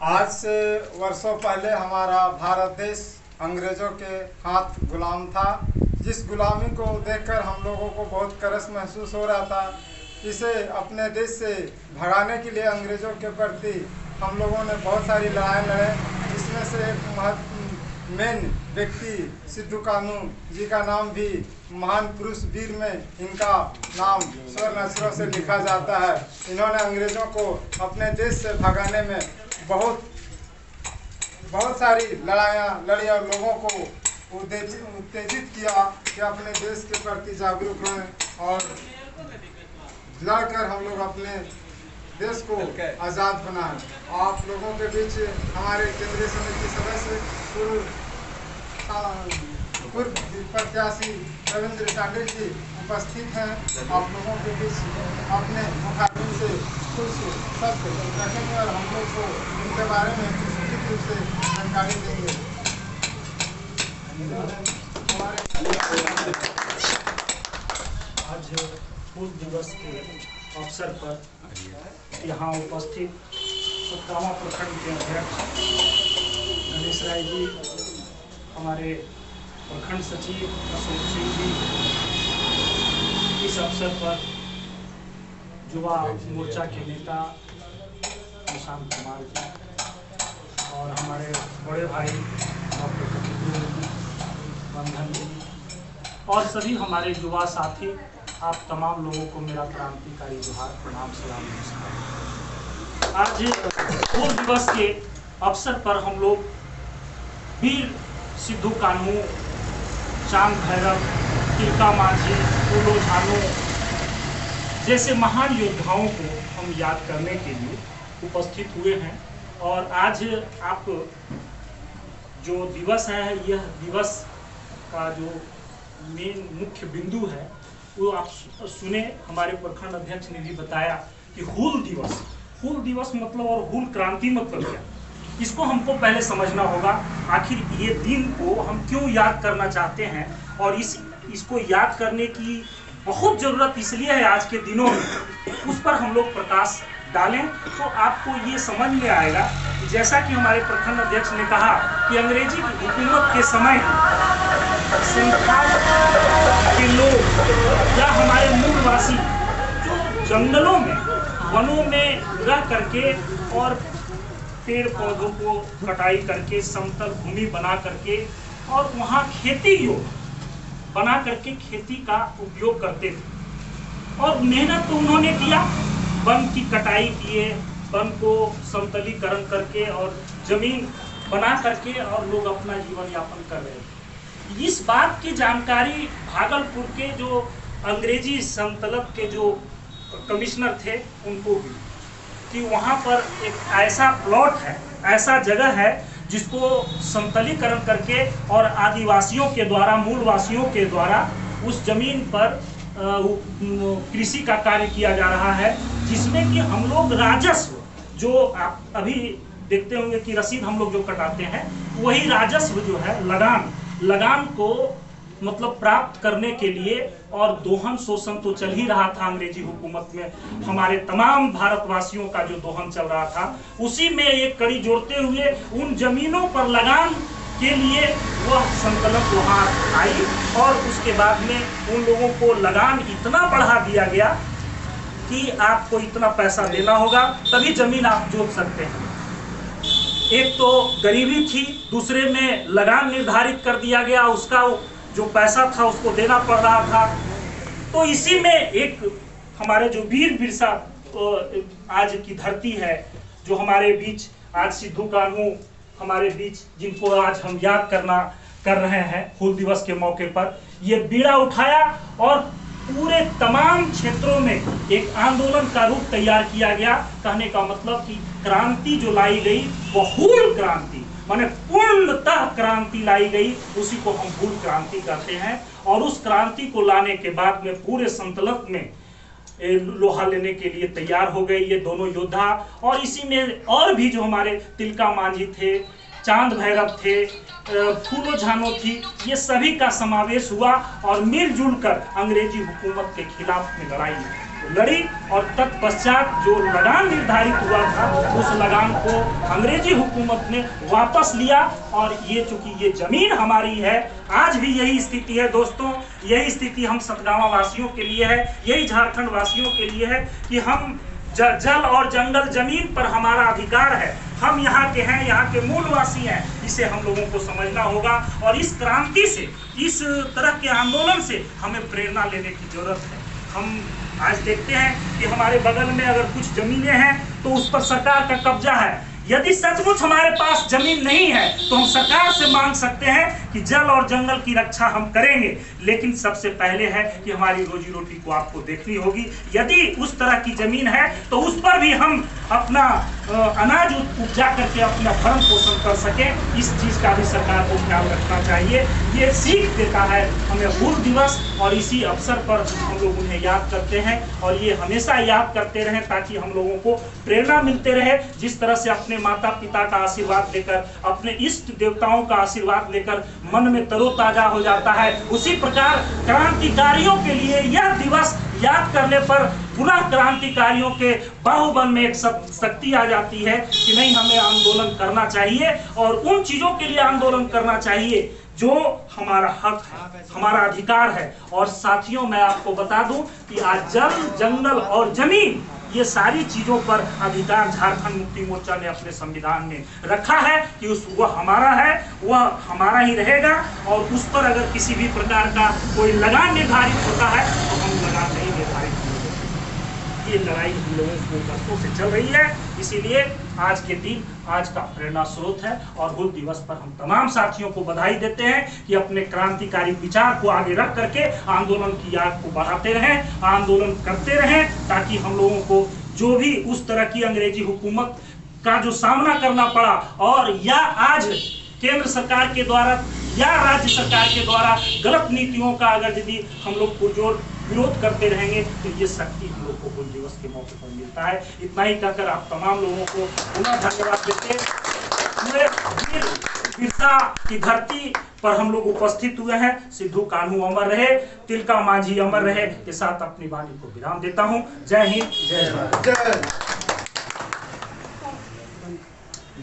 आज से वर्षों पहले हमारा भारत देश अंग्रेज़ों के हाथ गुलाम था। जिस गुलामी को देखकर हम लोगों को बहुत करस महसूस हो रहा था। इसे अपने देश से भगाने के लिए अंग्रेज़ों के प्रति हम लोगों ने बहुत सारी लड़ाई लड़े। जिसमें से एक मेन व्यक्ति सिद्धू कान्हू जी का नाम भी महान पुरुष वीर में इनका नाम स्वर्ण अक्षरों से लिखा जाता है। इन्होंने अंग्रेज़ों को अपने देश से भगाने में बहुत सारी लड़ाइयाँ लड़ी और लोगों को उत्तेजित किया कि अपने देश के प्रति जागरूक रहें और लड़कर हम लोग अपने देश को आज़ाद बनाएं। आप लोगों के बीच हमारे केंद्रीय समिति सदस्य पूर्व प्रत्याशी रविंद्र टांडे जी उपस्थित हैं। आप लोगों के बीच अपने मुखातिब से कुछ शब्द रखेंगे और हम लोग को इनके बारे में उचित रूप से जानकारी देंगे। आज हूल दिवस के अवसर पर यहाँ उपस्थित सत्तावा प्रखंड के अध्यक्ष गणेश राय जी, हमारे प्रखंड सचिव अशोक सिंह जी, इस अवसर पर युवा मोर्चा के नेता निशांत कुमार जी और हमारे बड़े भाई डॉक्टर बंधन जी और सभी हमारे युवा साथी, आप तमाम लोगों को मेरा क्रांतिकारी जोहार, प्रणाम, सलाम, नमस्कार। आज हूल दिवस के अवसर पर हम लोग वीर सिद्धू कान्हू, चांद भैरव, तिलका मांझी, फूलो झानो जैसे महान योद्धाओं को हम याद करने के लिए उपस्थित हुए हैं। और आज आप जो दिवस है, यह दिवस का जो मेन मुख्य बिंदु है वो आप सुने। हमारे प्रखंड अध्यक्ष ने भी बताया कि हूल दिवस मतलब और हूल क्रांति मतलब क्या, इसको हमको पहले समझना होगा। आखिर ये दिन को हम क्यों याद करना चाहते हैं और इसको याद करने की बहुत ज़रूरत इसलिए है आज के दिनों में, उस पर हम लोग प्रकाश डालें तो आपको ये समझ में आएगा कि जैसा कि हमारे प्रखंड अध्यक्ष ने कहा कि अंग्रेजी की हुकूमत के समय संथाल के लोग या हमारे मूलवासी जो जंगलों में, वनों में रह करके और पेड़ पौधों को कटाई करके समतल भूमि बना करके और वहाँ खेती योग्य बना करके खेती का उपयोग करते थे। और मेहनत तो उन्होंने किया, वन की कटाई किए, वन को समतलीकरण करके और जमीन बना करके और लोग अपना जीवन यापन कर रहे थे। इस बात की जानकारी भागलपुर के जो अंग्रेजी संतलक के जो कमिश्नर थे उनको भी, कि वहाँ पर एक ऐसा प्लॉट है, ऐसा जगह है जिसको समतलीकरण करके और आदिवासियों के द्वारा, मूलवासियों के द्वारा उस जमीन पर कृषि का कार्य किया जा रहा है, जिसमें कि हम लोग राजस्व, जो आप अभी देखते होंगे कि रसीद हम लोग जो कटाते हैं, वही राजस्व जो है लगान को मतलब प्राप्त करने के लिए, और दोहन शोषण तो चल ही रहा था अंग्रेजी हुकूमत में, हमारे तमाम भारतवासियों का जो दोहन चल रहा था, उसी में एक कड़ी जोड़ते हुए उन जमीनों पर लगान के लिए वह संकल्प वहाँ आई और उसके बाद में उन लोगों को लगान इतना बढ़ा दिया गया कि आपको इतना पैसा देना होगा तभी जमीन आप जोत सकते हैं। एक तो गरीबी थी, दूसरे में लगान निर्धारित कर दिया गया, उसका जो पैसा था उसको देना पड़ रहा था। तो इसी में एक हमारे जो वीर बिरसा आज की धरती है, जो हमारे बीच आज सिद्धू कान्हू हमारे बीच, जिनको आज हम याद कर रहे हैं हूल दिवस के मौके पर, ये बीड़ा उठाया और पूरे तमाम क्षेत्रों में एक आंदोलन का रूप तैयार किया गया। कहने का मतलब कि क्रांति जो लाई गई वो हूल क्रांति, माने पूर्णतः क्रांति लाई गई, उसी को हम हूल क्रांति कहते हैं। और उस क्रांति को लाने के बाद में पूरे संतलक में लोहा लेने के लिए तैयार हो गए ये दोनों योद्धा। और इसी में और भी जो हमारे तिलका मांझी थे, चांद भैरव थे, फूलो झानो थी, ये सभी का समावेश हुआ और मिलजुल कर अंग्रेजी हुकूमत के खिलाफ में लड़ाई लड़ी और तत्पश्चात जो लगान निर्धारित हुआ था उस लगान को अंग्रेजी हुकूमत ने वापस लिया। और ये चूंकि ये जमीन हमारी है, आज भी यही स्थिति है दोस्तों, यही स्थिति हम सतगावा वासियों के लिए है, यही झारखंड वासियों के लिए है कि हम जल और जंगल जमीन पर हमारा अधिकार है। हम यहाँ के हैं, यहाँ के मूलवासी हैं, इसे हम लोगों को समझना होगा। और इस क्रांति से, इस तरह के आंदोलन से हमें प्रेरणा लेने की जरूरत है। हम आज देखते हैं कि हमारे बगल में अगर कुछ जमीनें हैं तो उस पर सरकार का कब्जा है। यदि सचमुच हमारे पास जमीन नहीं है तो हम सरकार से मांग सकते हैं कि जल और जंगल की रक्षा हम करेंगे, लेकिन सबसे पहले है कि हमारी रोजी रोटी को आपको देखनी होगी। यदि उस तरह की जमीन है तो उस पर भी हम अपना अनाज उपजा करके अपना भरण पोषण कर सकें, इस चीज का भी सरकार को ख्याल रखना चाहिए। ये सीख देता है हमें हुल दिवस, और इसी अवसर पर हम लोग उन्हें याद करते हैं और ये हमेशा याद करते रहें ताकि हम लोगों को प्रेरणा मिलते रहे। जिस तरह से अपने माता पिता का आशीर्वाद लेकर, अपने इष्ट देवताओं का आशीर्वाद लेकर मन में तरोताजा हो जाता है, उसी प्रकार क्रांतिकारियों के लिए यह दिवस याद करने पर पुनः क्रांतिकारियों के बाहुबल में एक शक्ति आ जाती है कि नहीं, हमें आंदोलन करना चाहिए और उन चीजों के लिए आंदोलन करना चाहिए जो हमारा हक है, हमारा अधिकार है। और साथियों, मैं आपको बता दूं कि आज जल, जंगल और जमीन, ये सारी चीजों पर अधिकार झारखंड मुक्ति मोर्चा ने अपने संविधान में रखा है कि वह हमारा है, वह हमारा ही रहेगा। और उस पर अगर किसी भी प्रकार का कोई लगान निर्धारित होता है तो हम लगान नहीं निर्धारित करेंगे। ये लड़ाई हम लोगों को वर्षों से चल रही है, इसीलिए आज के दिन आज का प्रेरणा स्रोत है। और हुल दिवस पर हम तमाम साथियों को बधाई देते हैं कि अपने क्रांतिकारी विचार को आगे रख करके आंदोलन की आग को बढ़ाते रहें, आंदोलन करते रहें, ताकि हम लोगों को जो भी उस तरह की अंग्रेजी हुकूमत का जो सामना करना पड़ा, और या आज केंद्र सरकार के द्वारा या राज्य सरकार के द्वारा गलत नीतियों का अगर यदि हम लोग पुरजोर विरोध करते रहेंगे तो ये शक्ति हम लोग को हुल दिवस के मौके पर मिलता है। इतना ही कहकर आप तमाम लोगों को पुनः धन्यवाद देते हैं। बिरसा की धरती पर हम लोग उपस्थित हुए हैं। सिद्धू कान्हू अमर रहे, तिलका मांझी अमर रहे के साथ अपनी वाणी को विराम देता हूँ। जय हिंद, जय भारत।